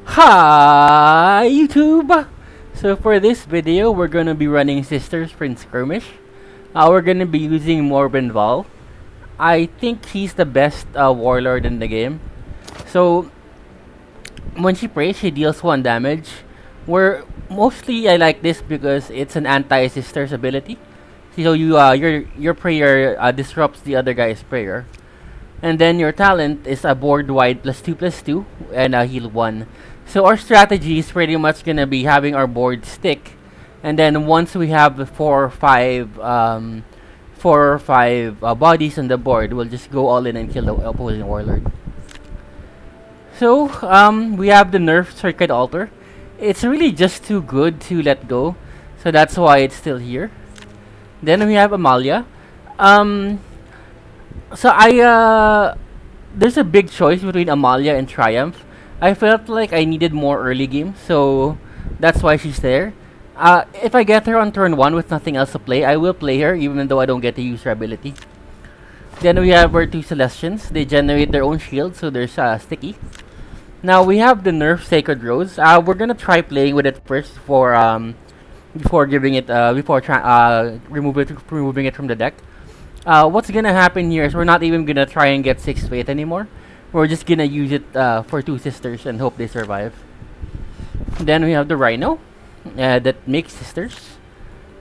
Hi YouTube! So for this video, we're gonna be running Sisters for Skirmish. We're gonna be using Morvenn Vahl. I think he's the best warlord in the game. So when she prays, she deals 1 damage. Mostly I like this because it's an anti-sisters ability. So your prayer disrupts the other guy's prayer. And then your talent is a board wide +2/+2 and a heal 1. So our strategy is pretty much gonna be having our board stick, and then once we have the 4 or 5 bodies on the board, we'll just go all in and kill the opposing warlord. So we have the nerf circuit altar. It's really just too good to let go, so that's why it's still here. Then we have Amalia. So there's a big choice between Amalia and Triumph. I felt like I needed more early game, so that's why she's there. If I get her on turn 1 with nothing else to play, I will play her even though I don't get to use her ability. Then we have our 2 Celestians. They generate their own shield, so there's sticky. Now we have the nerf Sacred Rose. We're gonna try playing with it first before giving it removing it from the deck. What's gonna happen here is we're not even gonna try and get 6 faith anymore. We're just gonna use it for 2 sisters and hope they survive. Then we have the Rhino that makes sisters.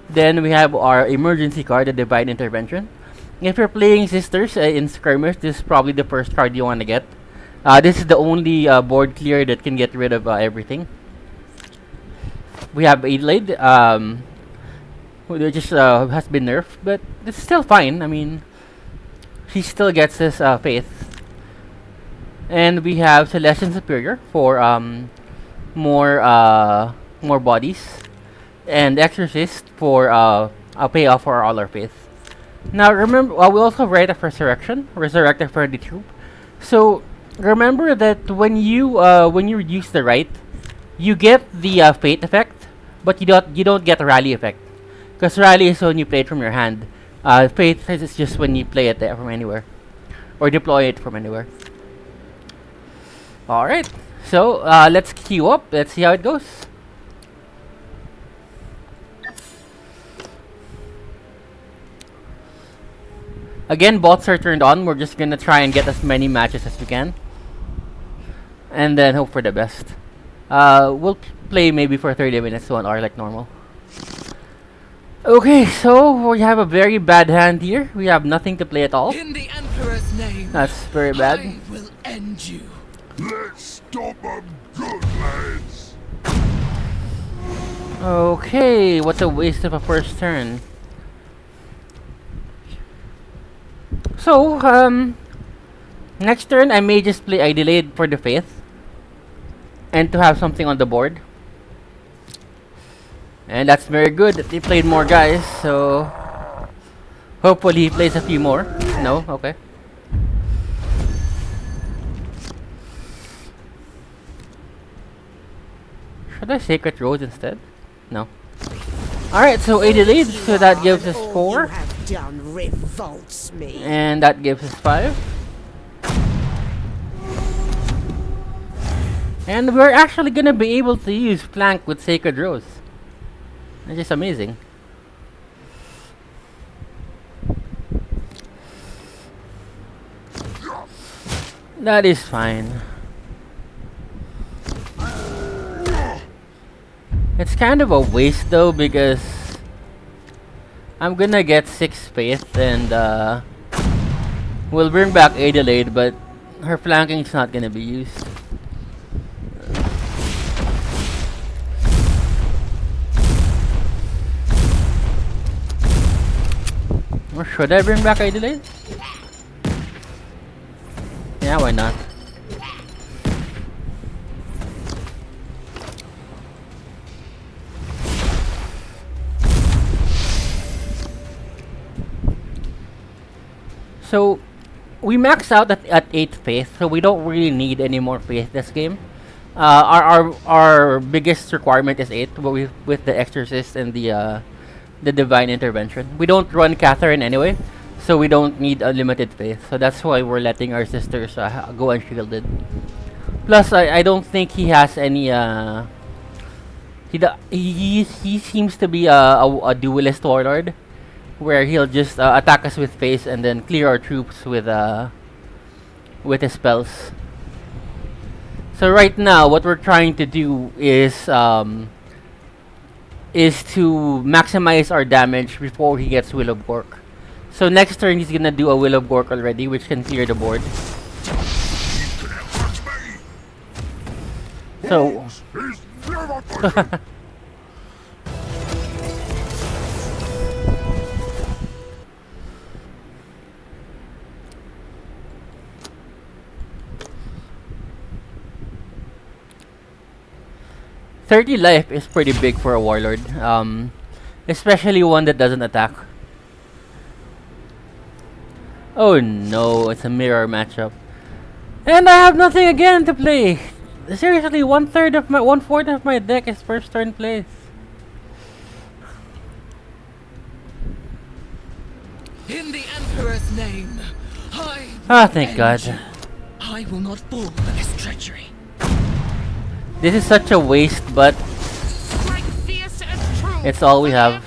Then we have our emergency card, the Divine Intervention. If you're playing sisters in Skirmish, this is probably the first card you want to get. This is the only board clear that can get rid of everything. We have Adelaide. Who just has been nerfed, but it's still fine. I mean, she still gets his faith. And we have Celestial Superior for more bodies, and Exorcist for a payoff for all our faith. Now remember, we also write a Resurrector for the troop. So remember that when you use the right, you get the fate effect, but you don't get a rally effect. Because rally is when you play it from your hand. Faith is just when you play it from anywhere, or deploy it from anywhere. All right, so let's queue up. Let's see how it goes. Again, bots are turned on. We're just gonna try and get as many matches as we can, and then hope for the best. We'll play maybe for 30 minutes to 1 hour like normal. Okay, so we have a very bad hand here. We have nothing to play at all. In the Emperor's name, that's very bad. I will end you. Let's stop them good, lads. Okay, what a waste of a first turn. So, next turn I may just play I delayed for the faith and to have something on the board. And that's very good that he played more guys, so hopefully he plays a few more. No? Okay. Should I Sacred Rose instead? No. Alright, so 80 leads, so that gives us 4. And that gives us 5. And we're actually gonna be able to use flank with Sacred Rose. It's just amazing. That is fine. It's kind of a waste though because I'm gonna get 6 faith and we'll bring back Adelaide, but her flanking is not gonna be used. Or should I bring back Adelaide? Yeah, why not? So, we max out at 8 faith, so we don't really need any more faith this game. Our biggest requirement is 8, but with the Exorcist and the Divine Intervention. We don't run Catherine anyway, so we don't need unlimited faith. So that's why we're letting our sisters go unshielded. Plus, I don't think he has any he seems to be a duelist warlord, where he'll just attack us with face and then clear our troops with his spells. So right now, what we're trying to do is to maximize our damage before he gets Will of Gork. So next turn, he's gonna do a Will of Gork already, which can clear the board. So. He's never fighting. 30 life is pretty big for a warlord, especially one that doesn't attack. Oh no, it's a mirror matchup, and I have nothing again to play. Seriously, 1/4 of my deck is first turn plays. In the Emperor's name, Thank God. I will not fall for this treachery. This is such a waste, but it's all we have.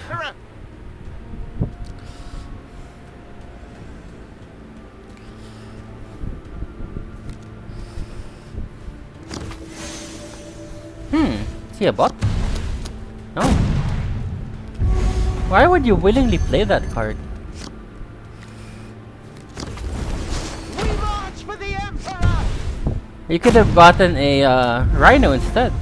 Is he a bot? No. Why would you willingly play that card? We march for the Emperor! You could have gotten a Rhino instead.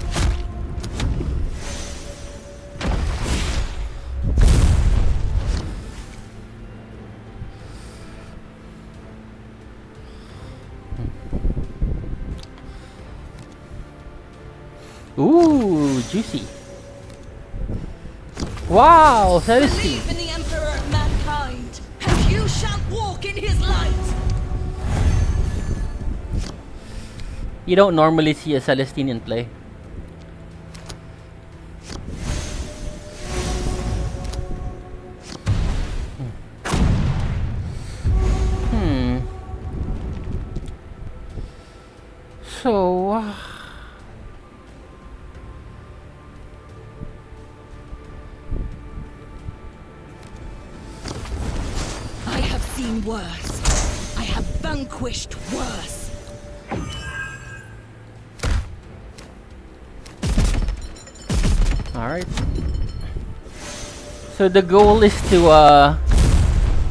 Ooh, juicy. Wow, Celestine. Believe in the Emperor of mankind, and you shall walk in his light. You don't normally see a Celestine in play. So... I have seen worse. I have vanquished worse. Alright. So the goal is to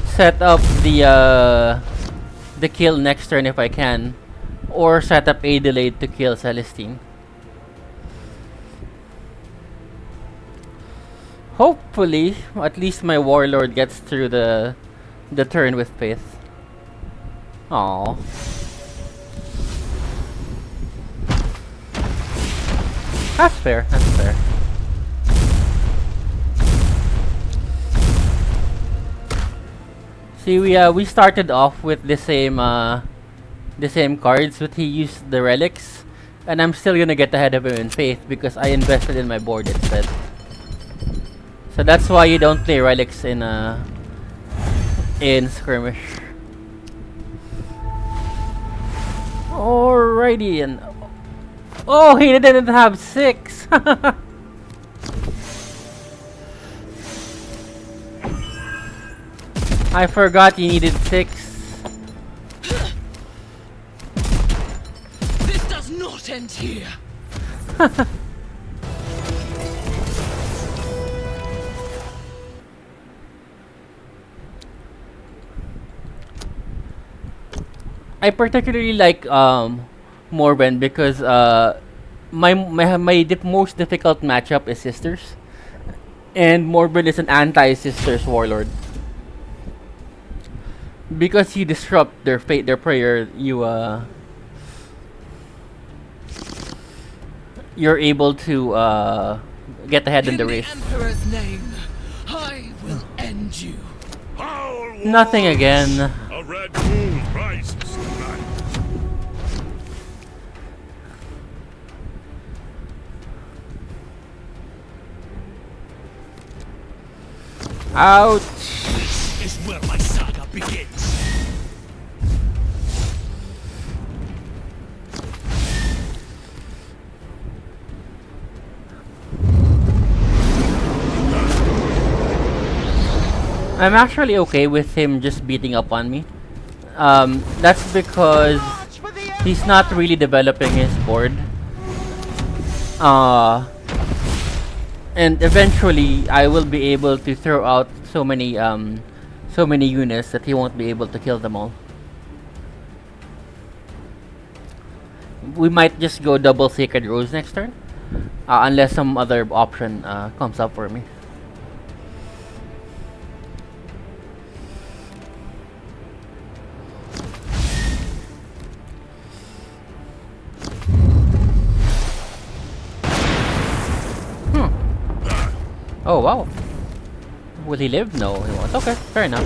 set up the kill next turn if I can, or set up a delayed to kill Celestine. Hopefully, at least my Warlord gets through the turn with faith. Aww. That's fair, that's fair. See, we started off with the same cards, but he used the relics, and I'm still gonna get ahead of him in faith because I invested in my board instead. So that's why you don't play relics in skirmish. Alrighty, and oh, he didn't have 6. I forgot you needed 6. This does not end here. I particularly like Morvenn because my most difficult matchup is Sisters, and Morvenn is an anti-Sisters warlord. Because you disrupt their fate, their prayer, you're able to get ahead in the race. In the Emperor's name, I will end you. Nothing again. A red bull rises tonight. Ouch. This is where my saga begins. I'm actually okay with him just beating up on me. That's because March for the he's not really developing his board. Uh, and eventually I will be able to throw out so many units that he won't be able to kill them all. We might just go double Sacred Rose next turn, unless some other option comes up for me. Oh wow. Will he live? No, he won't. Okay, fair enough.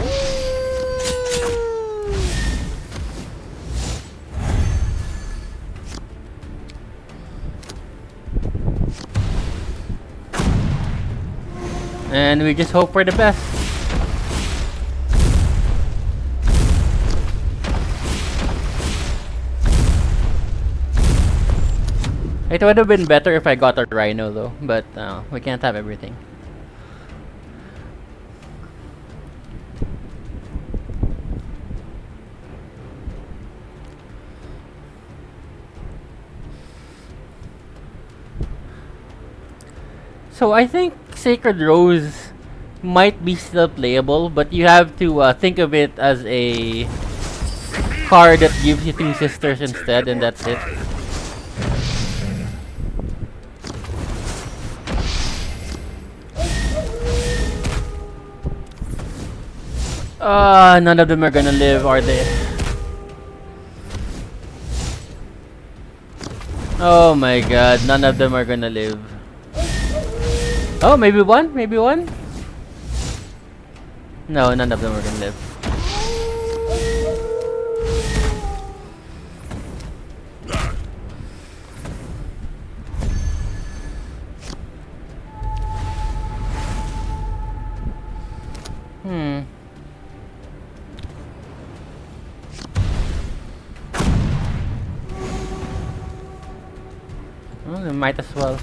And we just hope for the best. It would have been better if I got a Rhino though, but we can't have everything. So I think Sacred Rose might be still playable, but you have to think of it as a card that gives you 2 sisters instead, and that's it. None of them are gonna live, are they? Oh my god, none of them are gonna live. Oh, maybe one? Maybe one? No, none of them are gonna live. Well, we might as well.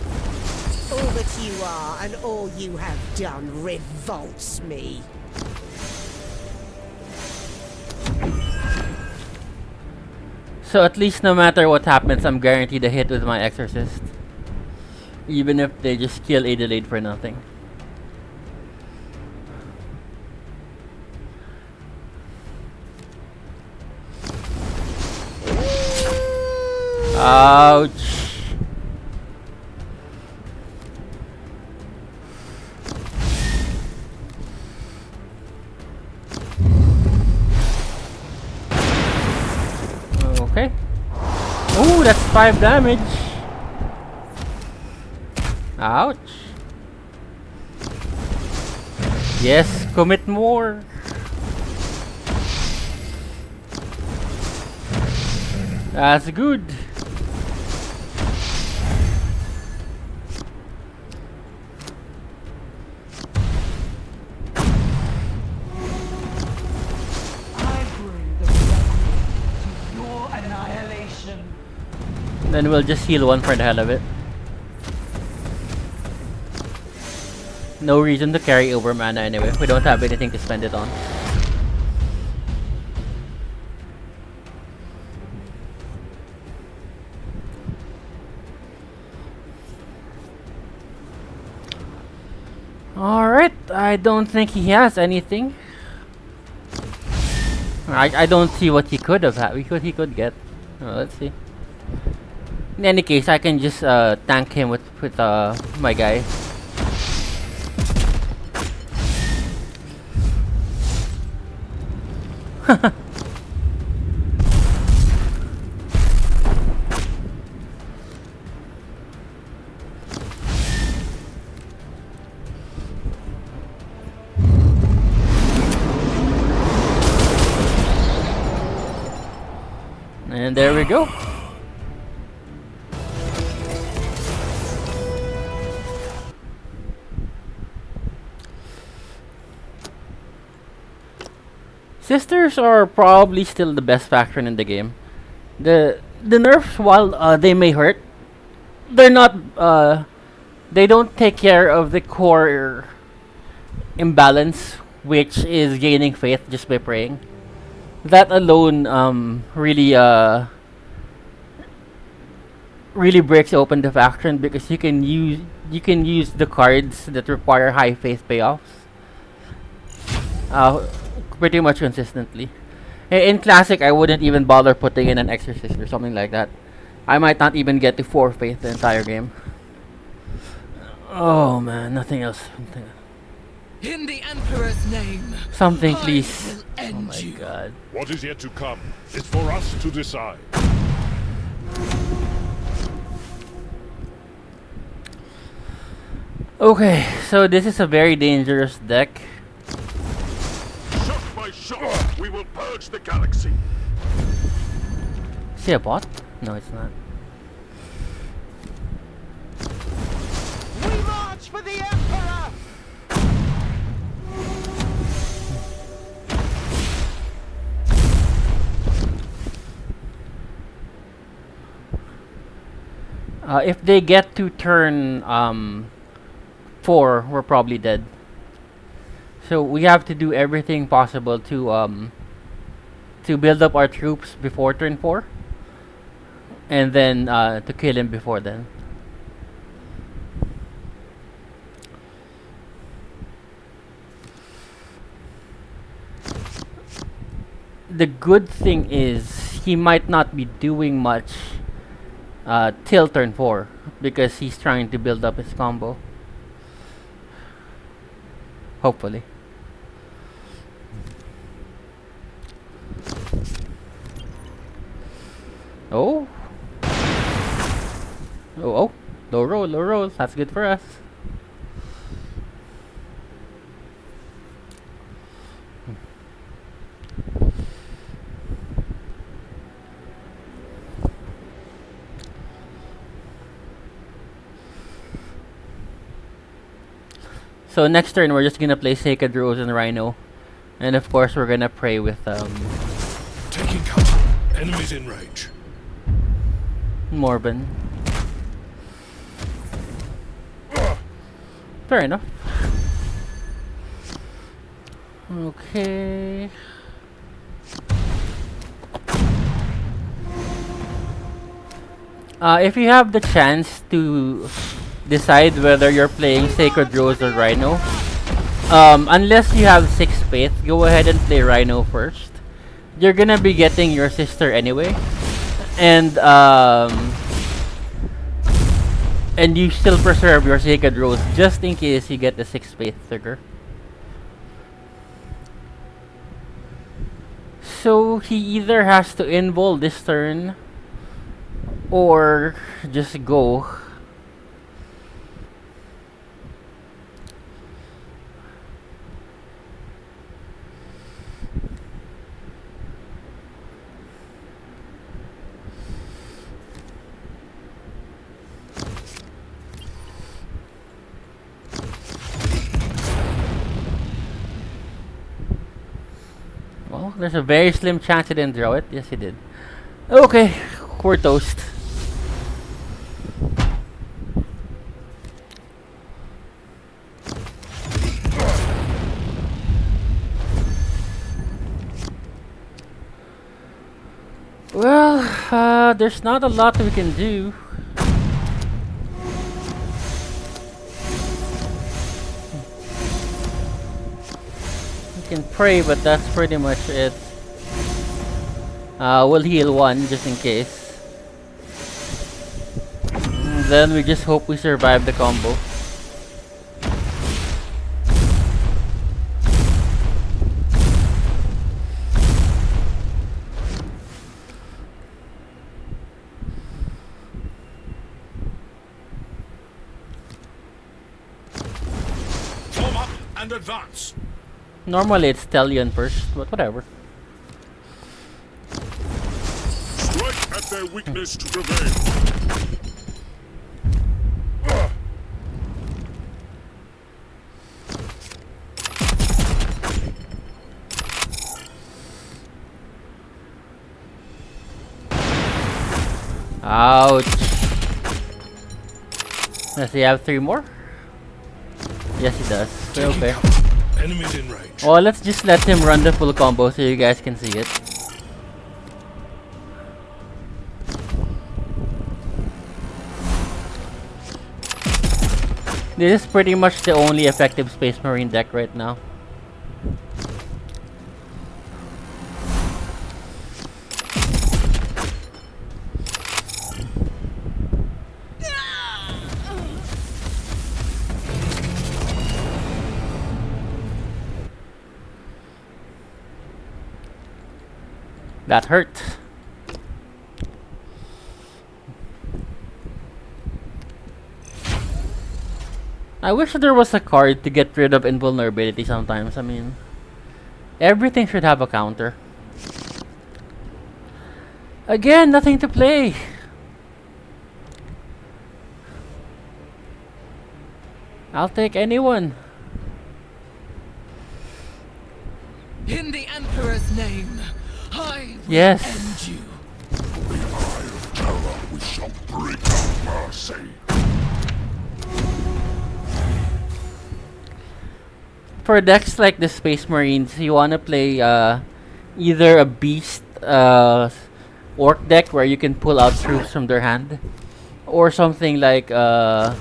All that you are and all you have done revolts me. So at least no matter what happens, I'm guaranteed a hit with my Exorcist. Even if they just kill Adelaide for nothing. Ouch. Okay. Ooh, that's 5 damage. Ouch. Yes, commit more. That's good. Then we'll just heal 1 for the hell of it. No reason to carry over mana anyway. We don't have anything to spend it on. Alright, I don't think he has anything. I don't see what he could have had. He could get. Let's see. In any case, I can just tank him with my guy. And there we go. Sisters are probably still the best faction in the game. The nerfs, while they may hurt, they're not they don't take care of the core imbalance which is gaining faith just by praying. That alone really breaks open the faction because you can use the cards that require high faith payoffs uh, pretty much consistently. In classic, I wouldn't even bother putting in an exorcist or something like that. I might not even get to 4 faith the entire game. Oh man, nothing else. In the Emperor's name, Something, I please. will Oh end my you. god. What is yet to come is for us to decide. Okay, so this is a very dangerous deck. Shot by shot, we will purge the galaxy. Is he a bot? No, it's not. We march for the Emperor! If they get to turn 4, we're probably dead. So we have to do everything possible to build up our troops before turn 4, and then to kill him before then. The good thing is he might not be doing much till turn 4 because he's trying to build up his combo. Hopefully. Oh. Oh. Low roll, low roll. That's good for us. So next turn we're just gonna play Sacred Rose and Rhino. And of course we're gonna pray with Taking cover. Enemies in range. Morvenn. Fair enough. Okay. If you have the chance to decide whether you're playing Sacred Rose or Rhino, unless you have 6 faith, go ahead and play Rhino first. You're gonna be getting your sister anyway, and you still preserve your Sacred Rose just in case you get the 6 faith trigger. So he either has to invul this turn or just go. Well, there's a very slim chance he didn't draw it. Yes, he did. Okay, we're toast. Well, there's not a lot we can do. We can pray, but that's pretty much it. We'll heal 1 just in case. And then we just hope we survive the combo. Form up and advance. Normally it's Stallion first, but whatever. Strike at their weakness to prevail. Ouch. Does he have 3 more? Yes, he does. Taking Okay. cover. Enemies in range. Well, let's just let him run the full combo so you guys can see it. This is pretty much the only effective Space Marine deck right now. That hurt. I wish there was a card to get rid of invulnerability sometimes. I mean, everything should have a counter. Again, nothing to play. I'll take anyone. In the Emperor's name, I will Yes. end you. The eye of terror, we shall bring no mercy. For decks like the Space Marines, you wanna play either a beast orc deck where you can pull out troops from their hand, or something like a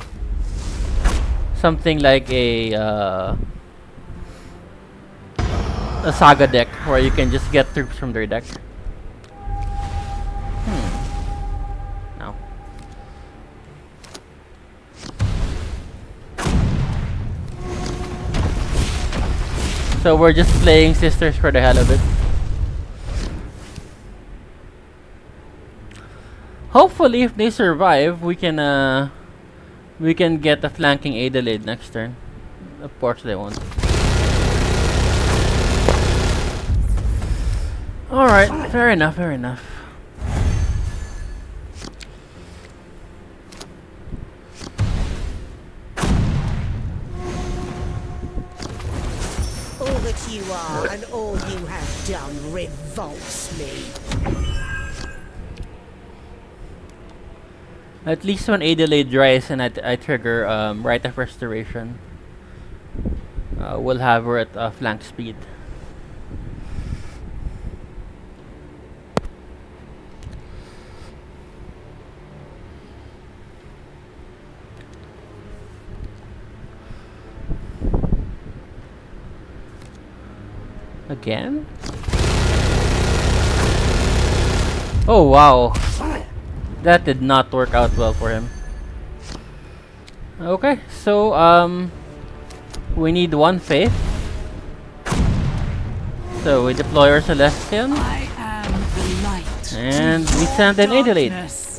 saga deck where you can just get troops from their deck. No. So we're just playing sisters for the hell of it. Hopefully, if they survive, we can get a flanking Adelaide next turn. Of course, they won't. All right, fair enough. Fair enough. All that you are and all you have done revolts me. At least when Adelaide dries and I trigger Rite of Restoration, we'll have her at flank speed. Again? Oh wow. That did not work out well for him. Okay, so we need one faith. So we deploy our Celestian. I am the light. And we send an Adelaide. Darkness.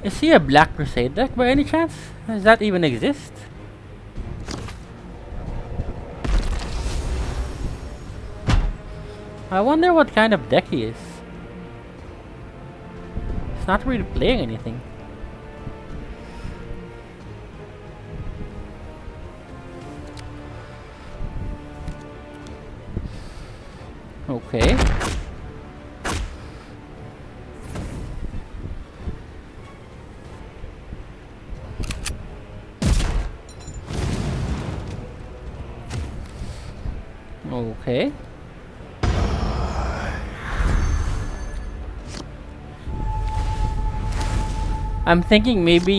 Is he a Black Crusade deck by any chance? Does that even exist? I wonder what kind of deck he is. He's not really playing anything. Okay. Okay. I'm thinking maybe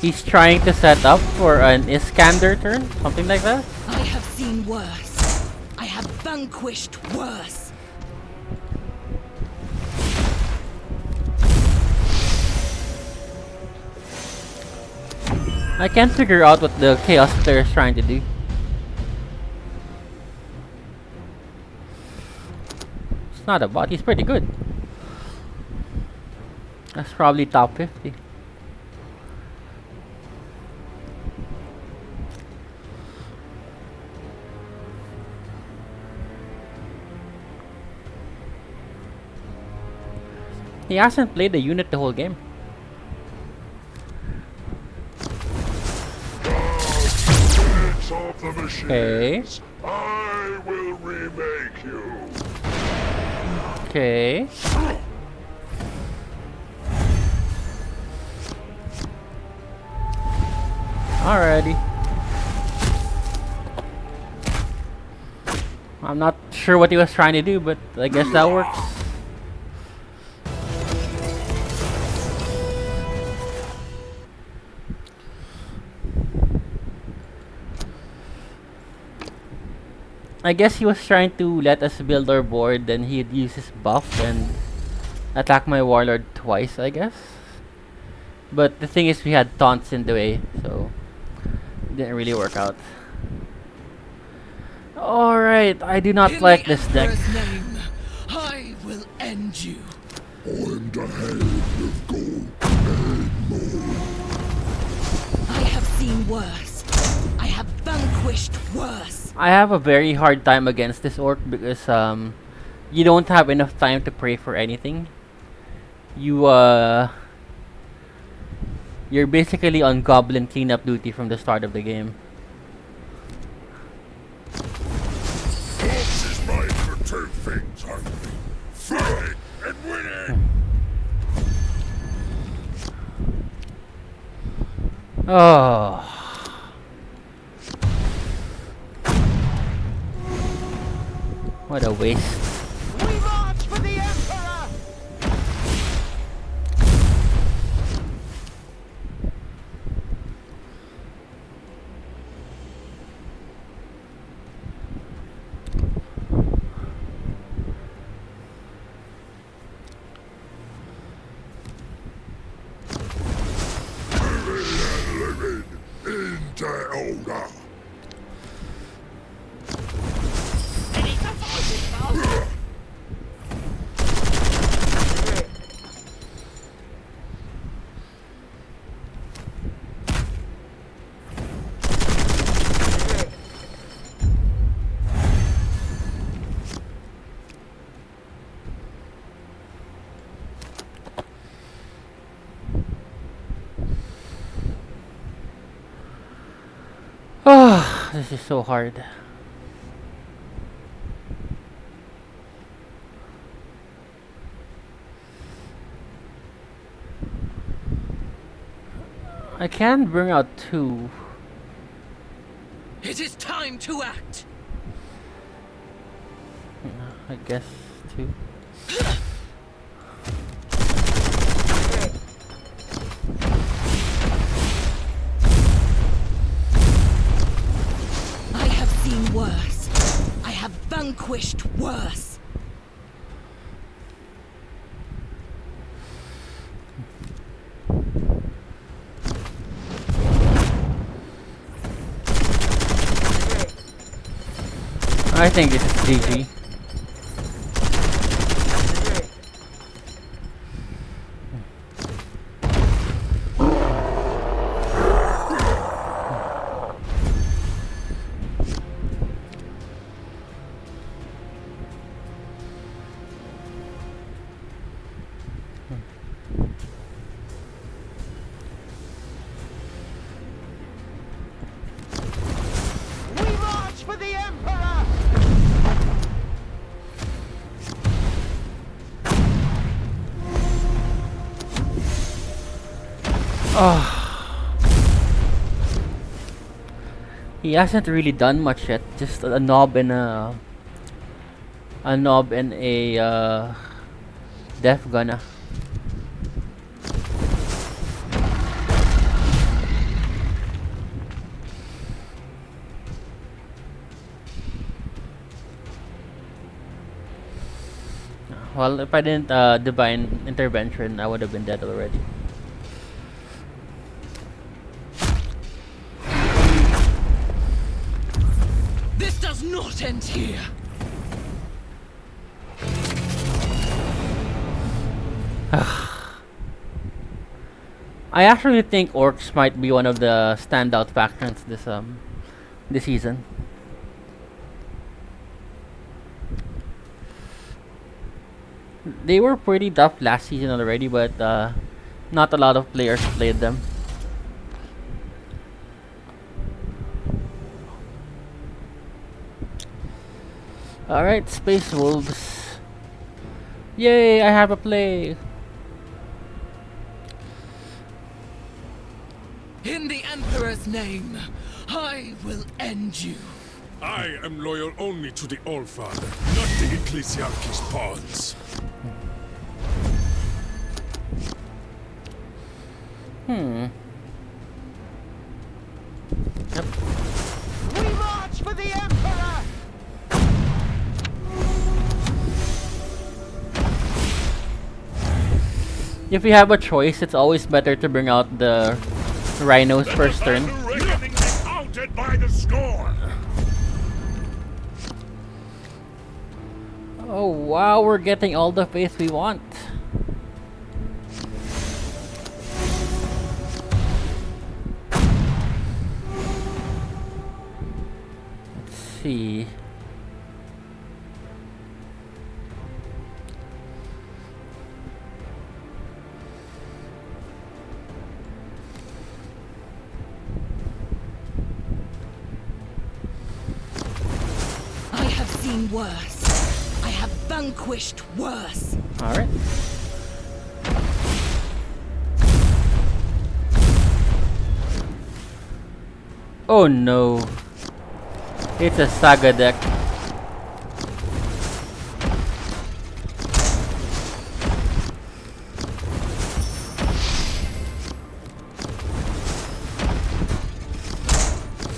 he's trying to set up for an Iskander turn, something like that. I have seen worse. I have vanquished worse. I can't figure out what the Chaos player is trying to do. It's not a bot, he's pretty good. That's probably top 50. He hasn't played the unit the whole game. Prince of the Okay. Machines. I will remake you. Okay. Alrighty. I'm not sure what he was trying to do, but I guess that works. I guess he was trying to let us build our board, then he'd use his buff and attack my Warlord twice, I guess. But the thing is, we had taunts in the way, so it didn't really work out. Alright, I do not like this deck. In the Emperor's name, I will end you. I'm the head of gold and more. I have seen worse. I have vanquished worse. I have a very hard time against this orc because you don't have enough time to pray for anything. You're basically on goblin cleanup duty from the start of the game. Fox is made for two things only: fighting and winning. Oh. What a waste. We march for the Emperor! Living into order. Oh, this is so hard. I can bring out two. It is time to act. I guess two. I have seen worse. I have vanquished worse. I think this is GG. We march for the Emperor! He hasn't really done much yet. Just a knob and a death gunner. Well, if I didn't divine intervention, I would have been dead already. This does not end here. I actually think orcs might be one of the standout factions this season. They were pretty tough last season already, but not a lot of players played them. Alright, Space Wolves. Yay, I have a play. In the Emperor's name, I will end you. I am loyal only to the Allfather, not the Ecclesiarch's pawns. Yep. We march for the Emperor! If you have a choice, it's always better to bring out the rhinos first turn. The reckoning be counted by the score. Oh wow, we're getting all the faith we want. Let's see. I have seen worse. I have vanquished worse. Alright. Oh no. It's a saga deck.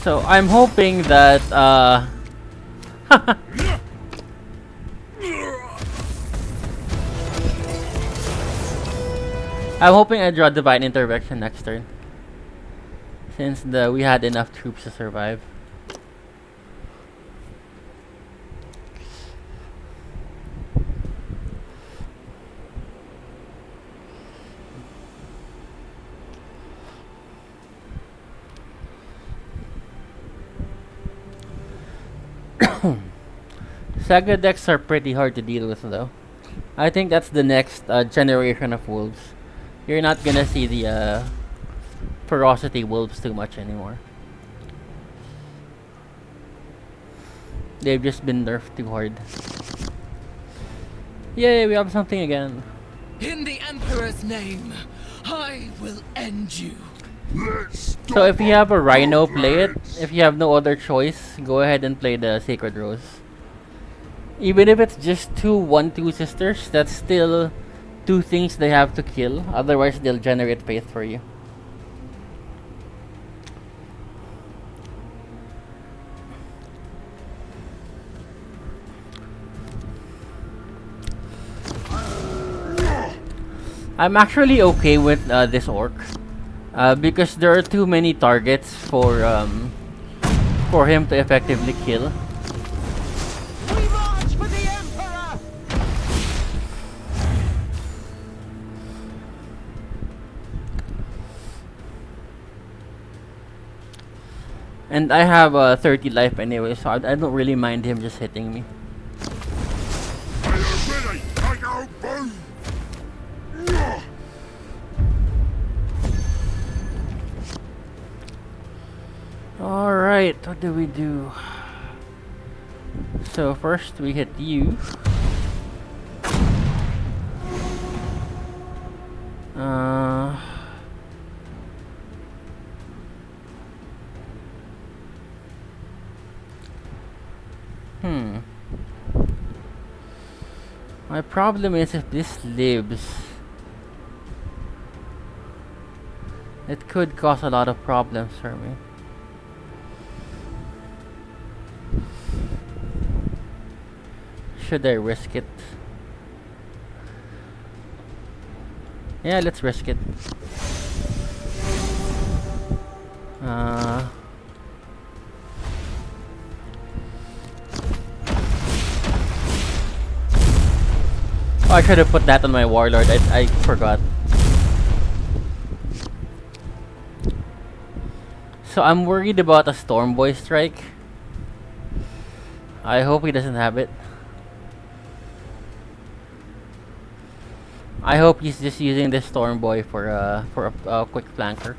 So I'm hoping that I'm hoping I draw Divine Intervention next turn. Since we had enough troops to survive. Saga decks are pretty hard to deal with though. I think that's the next generation of wolves. You're not gonna see the ferocity wolves too much anymore. They've just been nerfed too hard. Yay, we have something again. In the Emperor's name, I will end you. So if you have a rhino, play it. If you have no other choice, go ahead and play the Sacred Rose. Even if it's just two 1/2 sisters, that's still two things they have to kill. Otherwise, they'll generate faith for you. I'm actually okay with this orc because there are too many targets for him to effectively kill. We march for the Emperor! And I have 30 life anyway, so I don't really mind him just hitting me. Are you ready? I go boom. Alright, what do we do? So first we hit you. My problem is if this lives, it could cause a lot of problems for me. Should I risk it? Yeah, let's risk it. Oh, I should have put that on my Warlord. I forgot. So I'm worried about a Storm Boy strike. I hope he doesn't have it. I hope he's just using this Storm Boy for a quick flanker.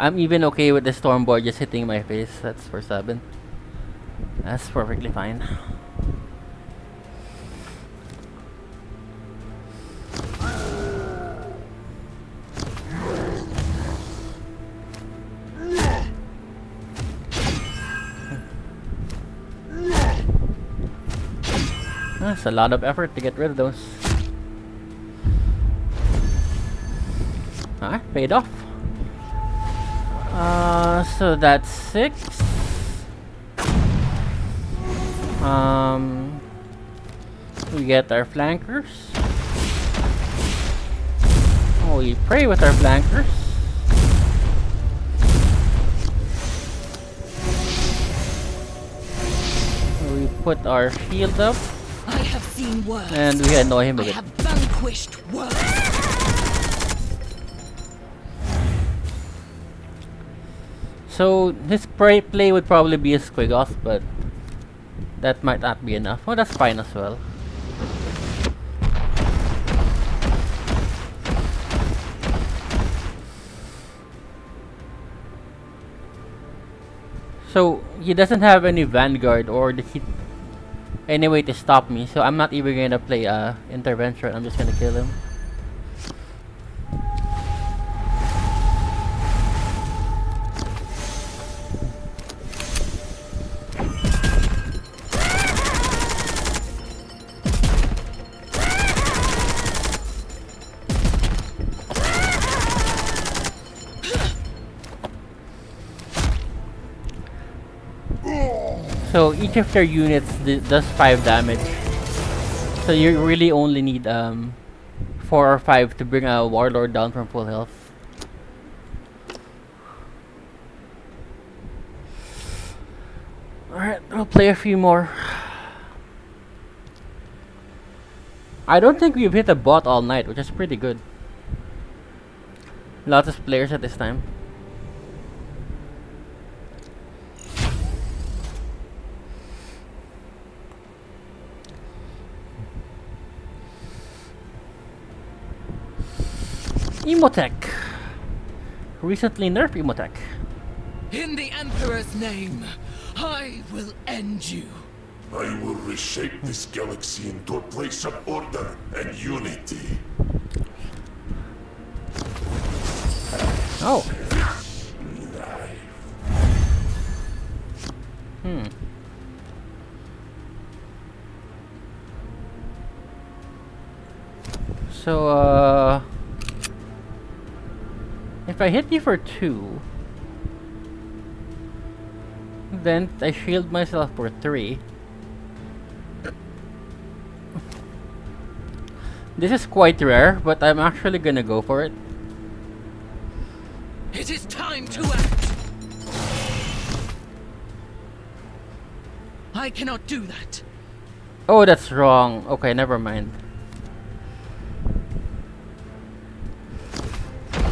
I'm even okay with the Stormboard just hitting my face. That's for 7. That's perfectly fine. That's a lot of effort to get rid of those. Alright, paid off. So that's 6. We get our flankers. We pray with our flankers. We put our shield up. I have seen worse. And we annoy him a I bit. have vanquished worse. So his play would probably be a Squigoth, but that might not be enough. Oh, that's fine as well. So he doesn't have any Vanguard or any way to stop me, so I'm not even gonna play intervention. I'm just gonna kill him. So each of their units does 5 damage. So you really only need 4 or 5 to bring a Warlord down from full health. Alright, I'll play a few more. I don't think we've hit a bot all night, which is pretty good. Lots of players at this time. Emotech. Recently nerfed Emotech. In the Emperor's name, I will end you. I will reshape this galaxy into a place of order and unity. Oh. So, if I hit you for 2, then I shield myself for 3. This is quite rare, but I'm actually gonna go for it. It is time to act. I cannot do that. Oh, that's wrong. Okay, never mind.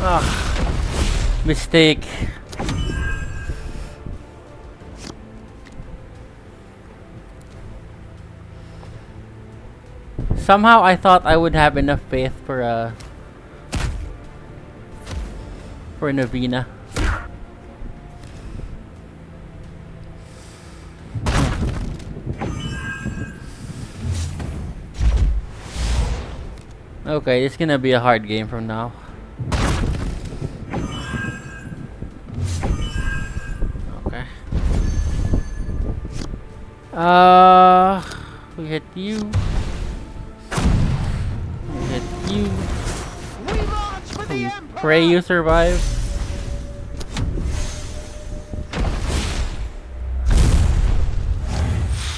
Ah, mistake. Somehow I thought I would have enough faith for Navina. Okay, it's gonna be a hard game from now. Okay. We hit you. We hit you. We pray you survive.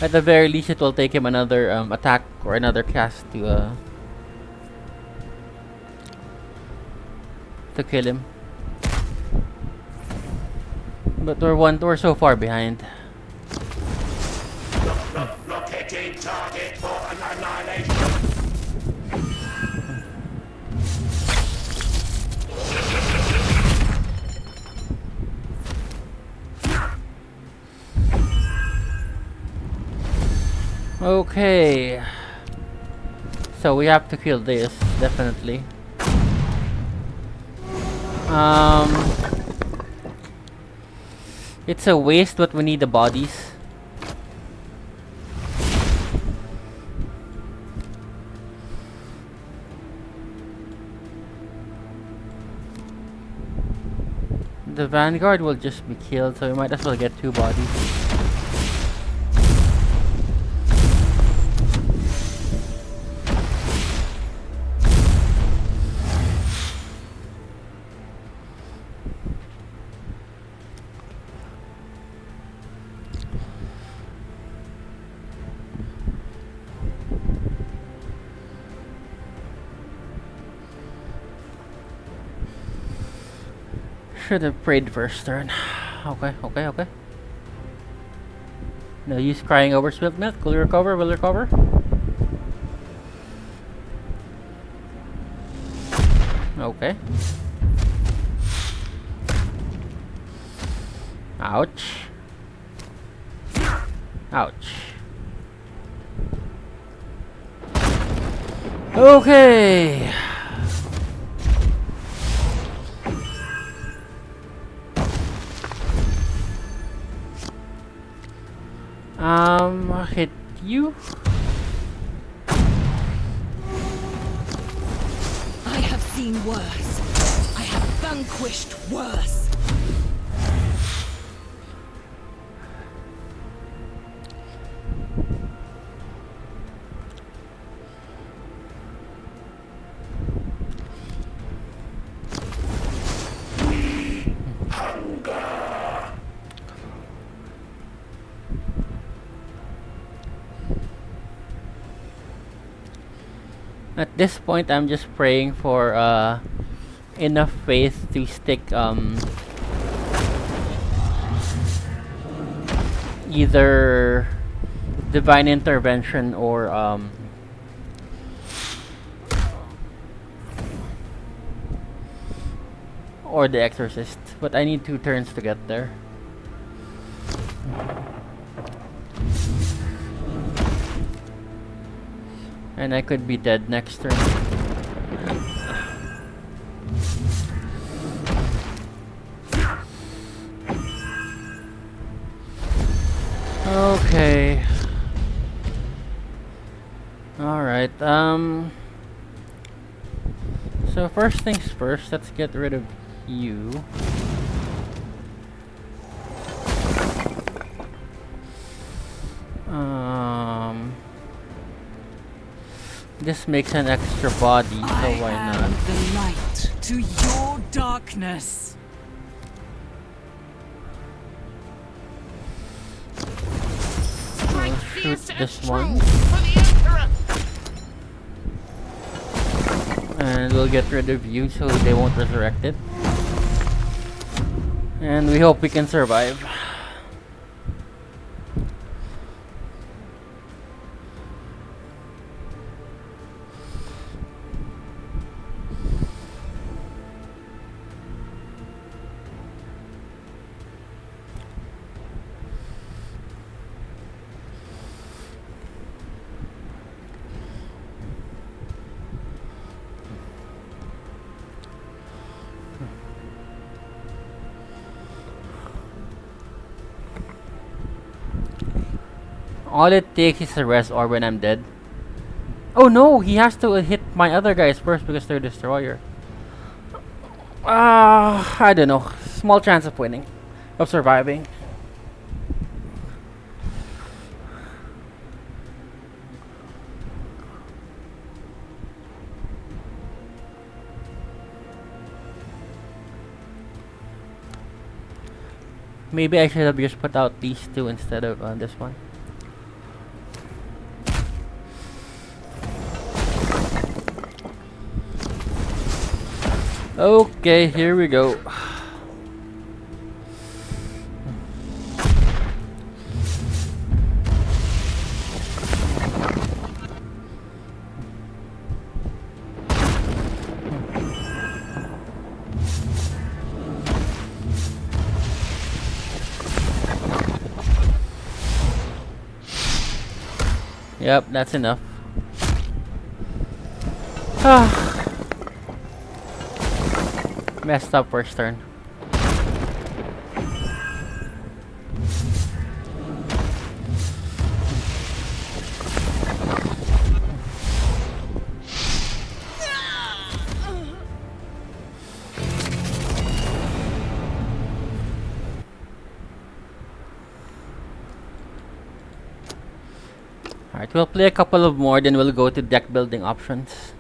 At the very least, it will take him another attack or another cast to kill him. But we're so far behind. Locating target for an annihilation. Okay. So we have to kill this, definitely. It's a waste, but we need the bodies. The Vanguard will just be killed, so we might as well get 2 bodies. Should have prayed first turn. Okay. No use crying over spilt milk. Will recover, will recover. Okay. Ouch. Ouch. Okay. Hit you. I have seen worse. I have vanquished worse. At this point, I'm just praying for enough faith to stick either divine intervention or the exorcist, but I need 2 turns to get there. And I could be dead next turn. Okay. Alright, so first things first, let's get rid of you. This makes an extra body, so why not? I am the light to your darkness. We'll shoot this one. And we'll get rid of you so they won't resurrect it. And we hope we can survive. All it takes is a rest or when I'm dead. Oh no, he has to hit my other guys first because they're destroyer. I don't know. Small chance of winning. Of surviving. Maybe I should have just put out these 2 instead of this one. Okay, here we go. Yep, that's enough. Messed up first turn. Alright, we'll play a couple of more, then we'll go to deck building options.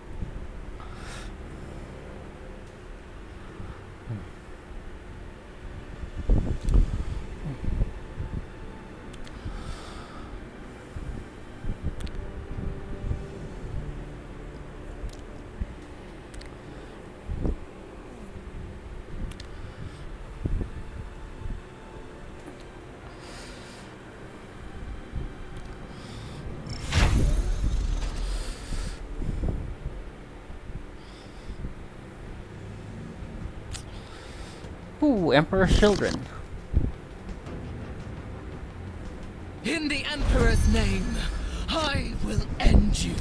Ooh, Emperor's Children. In the Emperor's name, I will end you.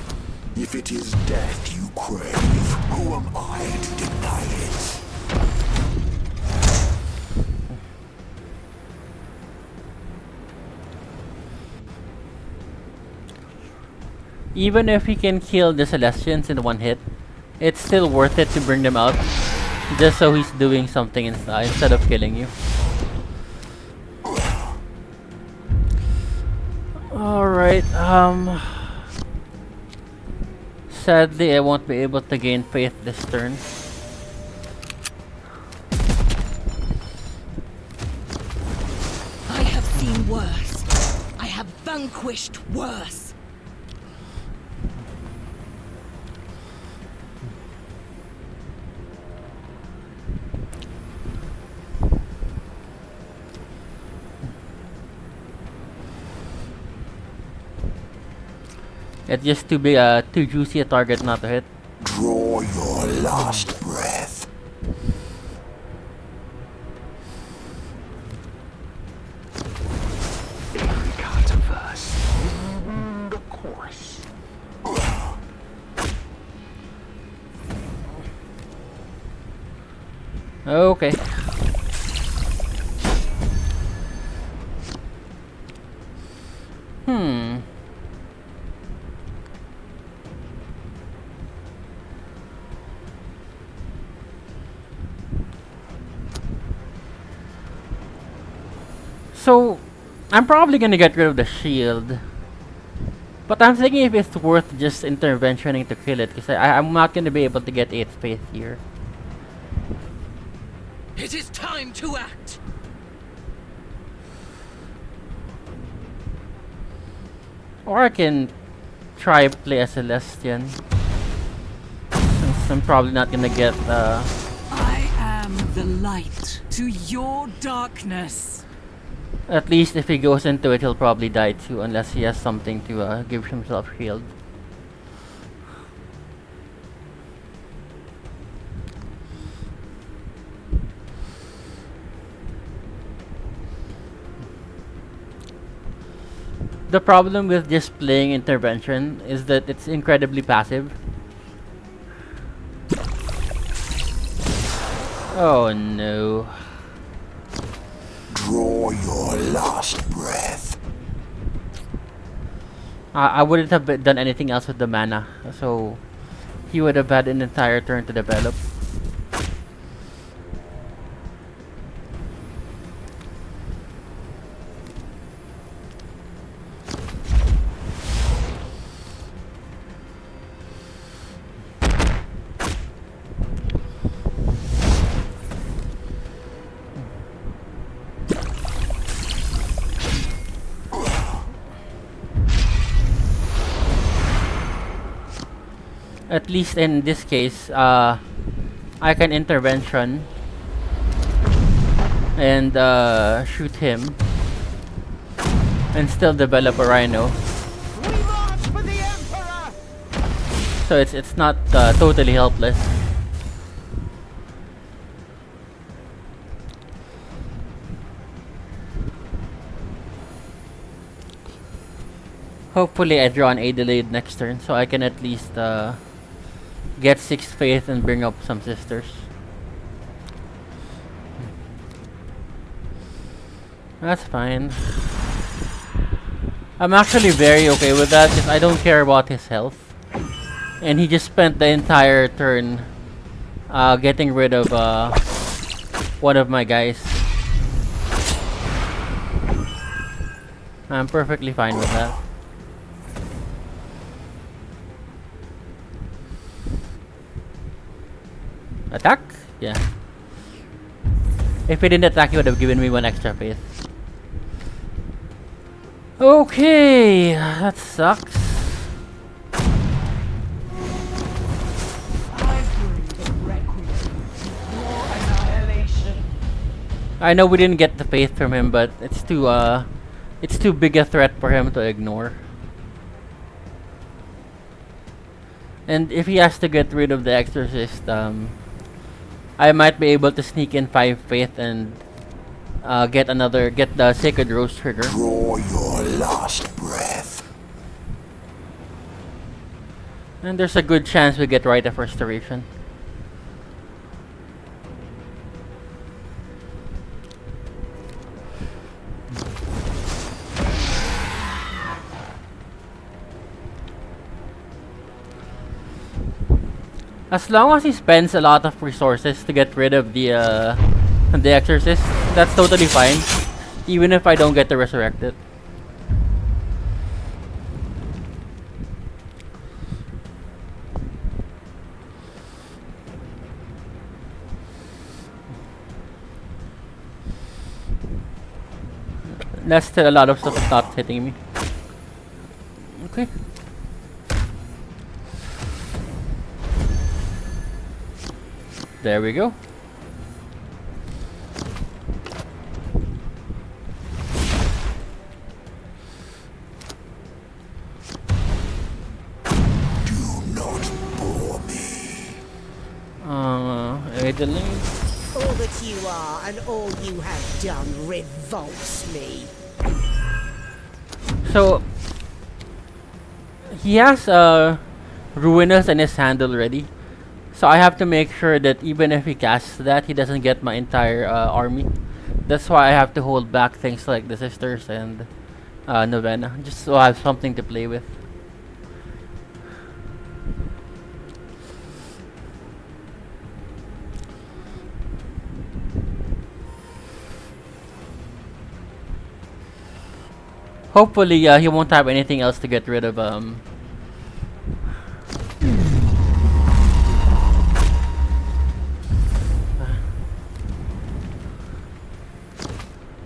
If it is death you crave, who am I to deny it? Even if he can kill the Celestians in one hit, it's still worth it to bring them out. Just so he's doing something instead of killing you. Alright, sadly I won't be able to gain faith this turn. I have seen worse. I have vanquished worse. It's just too big, too juicy a target not to hit. Draw your last breath. Every controversy, the course. Okay. So, I'm probably gonna get rid of the shield. But I'm thinking if it's worth just interventioning to kill it, because I'm not gonna be able to get 8th faith here. It is time to act. Or I can try play a Celestian. Since I'm probably not gonna get I am the light to your darkness. at least if he goes into it, he'll probably die too, unless he has something to give himself shield. The problem with just playing intervention is that it's incredibly passive. Oh no. Draw your last breath. I wouldn't have done anything else with the mana, so he would have had an entire turn to develop. At least in this case, I can intervention and shoot him and still develop a rhino. We march for the Emperor! So it's not totally helpless. Hopefully I draw an A delayed next turn so I can at least get 6th faith and bring up some sisters. That's fine. I'm actually very okay with that because I don't care about his health. And he just spent the entire turn getting rid of one of my guys. I'm perfectly fine with that. Attack? Yeah. If he didn't attack, he would have given me 1 extra faith. Okay, that sucks. I know we didn't get the faith from him, but it's too big a threat for him to ignore. And if he has to get rid of the exorcist, I might be able to sneak in 5 faith and get the sacred rose trigger. Draw your last breath. And there's a good chance we get Rite of Restoration. As long as he spends a lot of resources to get rid of the exorcist, that's totally fine. Even if I don't get to resurrect it. That's still a lot of stuff that's not hitting me. Okay. There we go. Do not bore me. Idling. All that you are and all you have done revolts me. So he has Ruinous in his hand already. So I have to make sure that even if he casts that, he doesn't get my entire army. That's why I have to hold back things like the Sisters and Novena, just so I have something to play with. Hopefully, he won't have anything else to get rid of.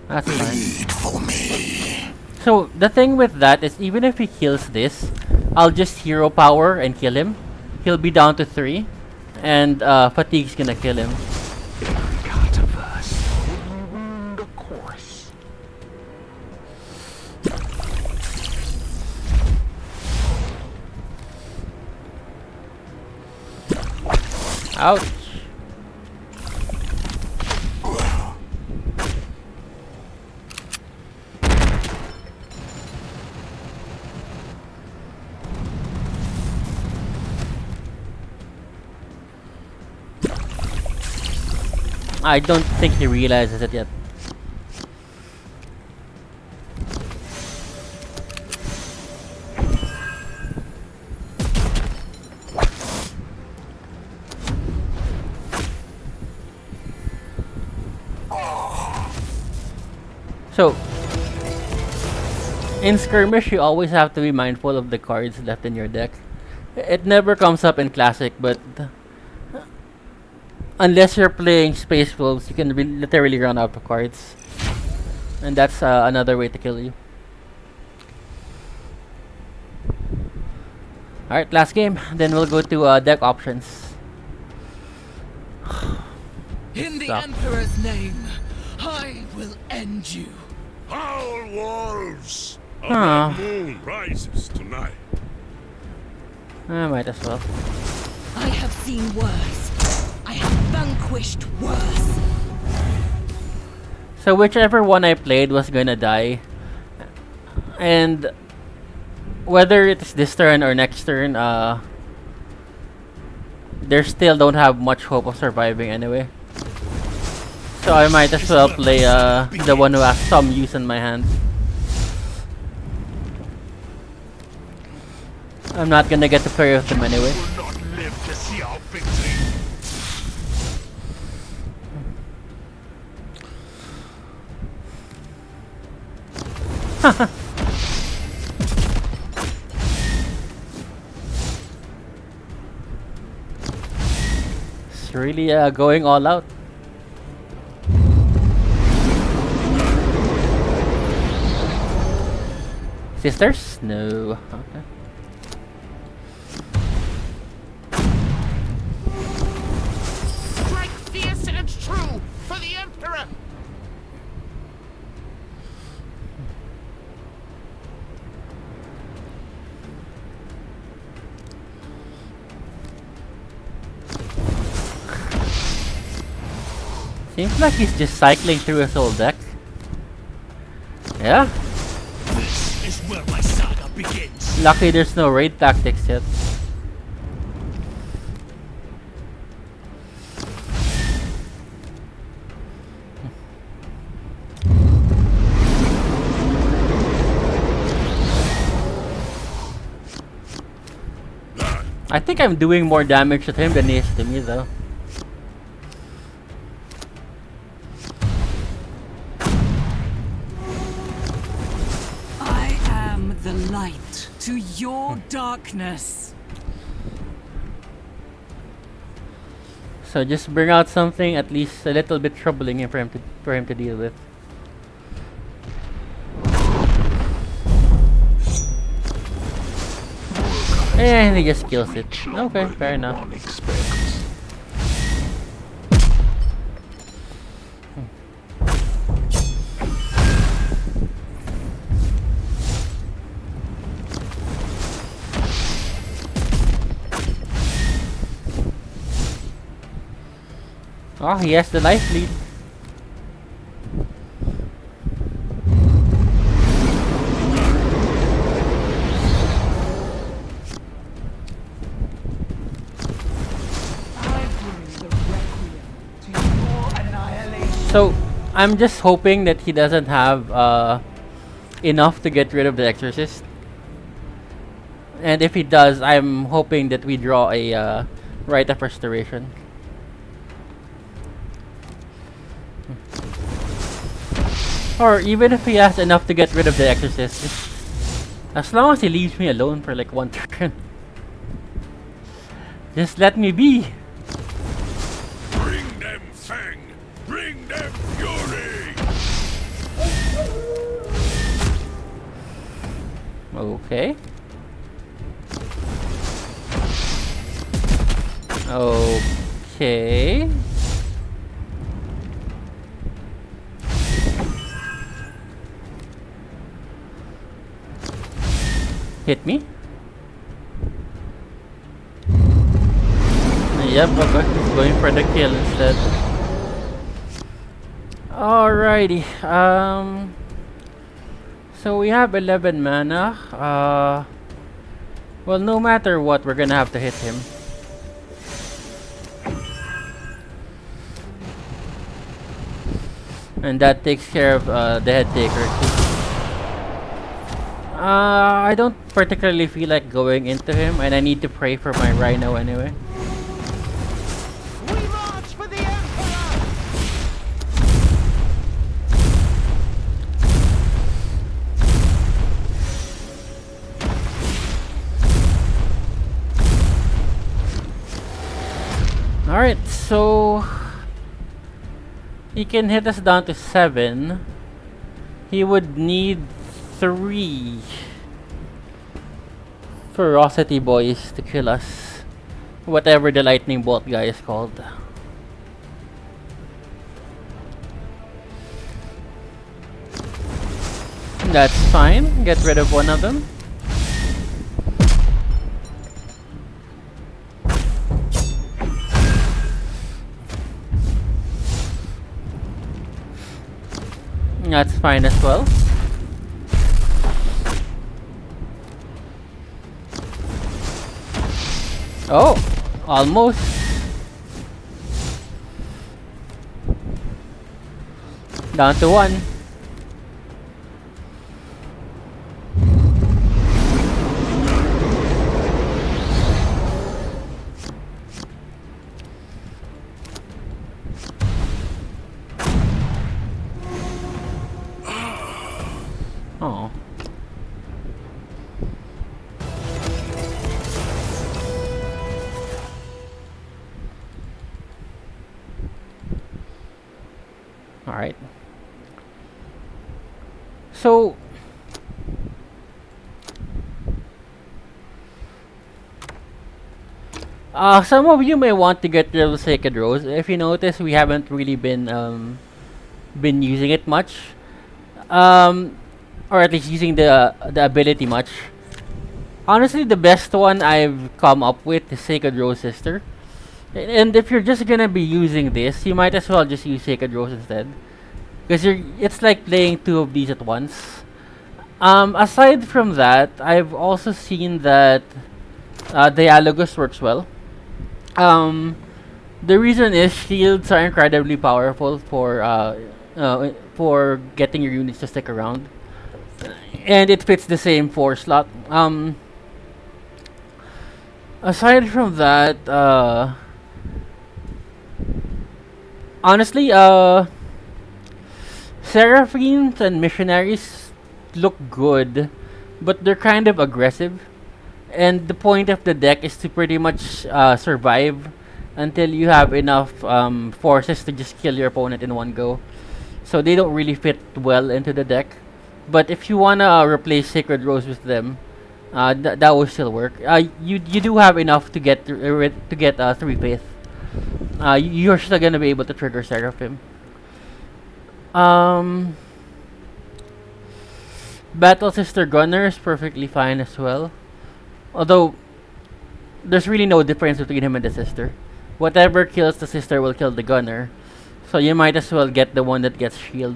That's fine. So the thing with that is, even if he kills this, I'll just hero power and kill him. He'll be down to 3, and fatigue's gonna kill him. Ouch. I don't think he realizes it yet. So, in Skirmish, you always have to be mindful of the cards left in your deck. It never comes up in Classic, but unless you're playing Space Wolves, you can literally run out of cards. And that's another way to kill you. Alright, last game. Then we'll go to deck options. In the Emperor's name, I will end you. Howl, wolves! A Huh. red moon rises tonight. I might as well. I have seen worse. I have vanquished worse. So whichever one I played was gonna die. And whether it's this turn or next turn, they still don't have much hope of surviving anyway. So I might as well play the one who has some use in my hand. I'm not gonna get to play with them anyway. Will not live to see our victory. He's really going all out. Sisters? No. Okay. Strike fierce and true for the Emperor! Seems like he's just cycling through his whole deck. Yeah. This is where my saga begins. Lucky there's no raid tactics yet. I think I'm doing more damage to him than he is to me though. I am the light to your darkness. So just bring out something at least a little bit troubling for him to deal with. And he just kills it. Okay, fair enough. Oh, he has the life lead. So, I'm just hoping that he doesn't have enough to get rid of the Exorcist. And if he does, I'm hoping that we draw a Rite of Restoration. Or even if he has enough to get rid of the Exorcist. As long as he leaves me alone for like one turn. Just let me be. Bring them Fang! Bring them Fury! Okay. Okay. Hit me? Yep, okay. He's going for the kill instead. Alrighty. So we have 11 mana. Well, no matter what, we're gonna have to hit him. And that takes care of the head taker too. I don't particularly feel like going into him, and I need to pray for my Rhino anyway. We march for the Emperor! Alright, so he can hit us down to 7. He would need 3 Ferocity Boys to kill us. Whatever the lightning bolt guy is called. That's fine. Get rid of one of them. That's fine as well. Oh, almost. Down to 1. Oh. Alright. So, some of you may want to get rid of Sacred Rose. If you notice, we haven't really been using it much, or at least using the ability much. Honestly, the best one I've come up with is Sacred Rose Sister. And if you're just gonna be using this, you might as well just use Sacred Rose instead, because it's like playing two of these at once. Aside from that, I've also seen that Dialogus works well. The reason is shields are incredibly powerful for getting your units to stick around, and it fits the same 4 slot. Aside from that, honestly, Seraphims and Missionaries look good, but they're kind of aggressive. And the point of the deck is to pretty much survive until you have enough forces to just kill your opponent in one go. So they don't really fit well into the deck. But if you wanna replace Sacred Rose with them, that will still work. You do have enough to get 3 faith. You're still gonna be able to trigger Seraphim. Battle Sister Gunner is perfectly fine as well. Although, there's really no difference between him and the sister. Whatever kills the sister will kill the gunner. So you might as well get the one that gets shield.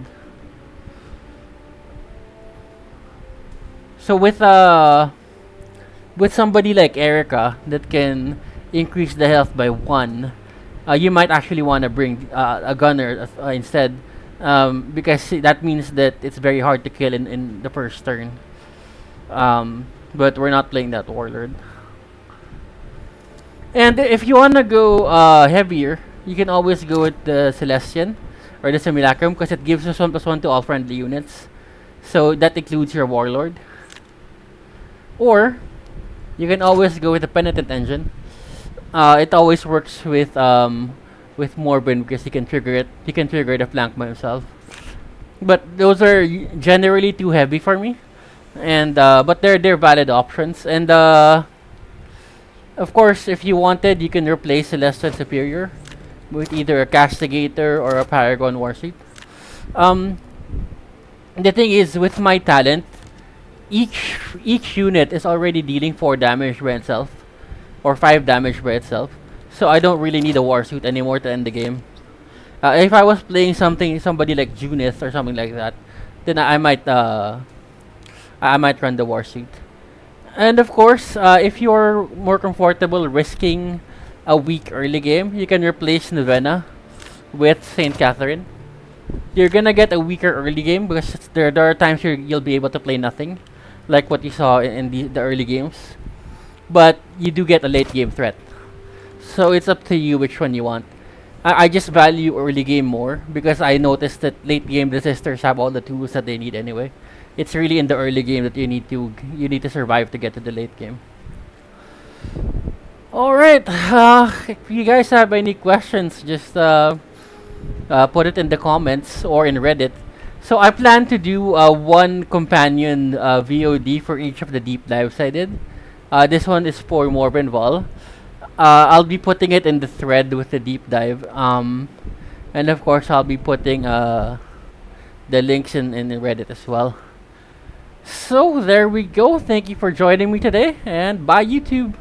So with somebody like Erica that can increase the health by 1, you might actually want to bring a gunner instead. Because that means that it's very hard to kill in the first turn. But we're not playing that Warlord. And if you wanna go heavier, you can always go with the Celestian or the Simulacrum, because it gives us 1+1 to all friendly units. So that includes your Warlord. Or you can always go with the Penitent Engine. It always works with Morvenn, because he can trigger it. He can trigger the flank by himself. But those are generally too heavy for me. And but they're valid options. And of course, if you wanted, you can replace Celestial Superior with either a Castigator or a Paragon Warsuit. The thing is, with my talent, each unit is already dealing 4 damage by itself, or 5 damage by itself. So I don't really need a Warsuit anymore to end the game. If I was playing somebody like Junith or something like that, then I might run the Warsuit. And of course, if you're more comfortable risking a weak early game, you can replace Novena with Saint Catherine. You're gonna get a weaker early game because there are times you'll be able to play nothing, like what you saw in the early games. But you do get a late game threat. So it's up to you which one you want. I just value early game more because I noticed that late game the sisters have all the tools that they need anyway. It's really in the early game that you need to survive to get to the late game. Alright, if you guys have any questions, just put it in the comments or in Reddit. So I plan to do one companion VOD for each of the deep dives I did. This one is for Morvenn Vahl. I'll be putting it in the thread with the deep dive. And of course, I'll be putting the links in Reddit as well. So there we go. Thank you for joining me today, and bye YouTube.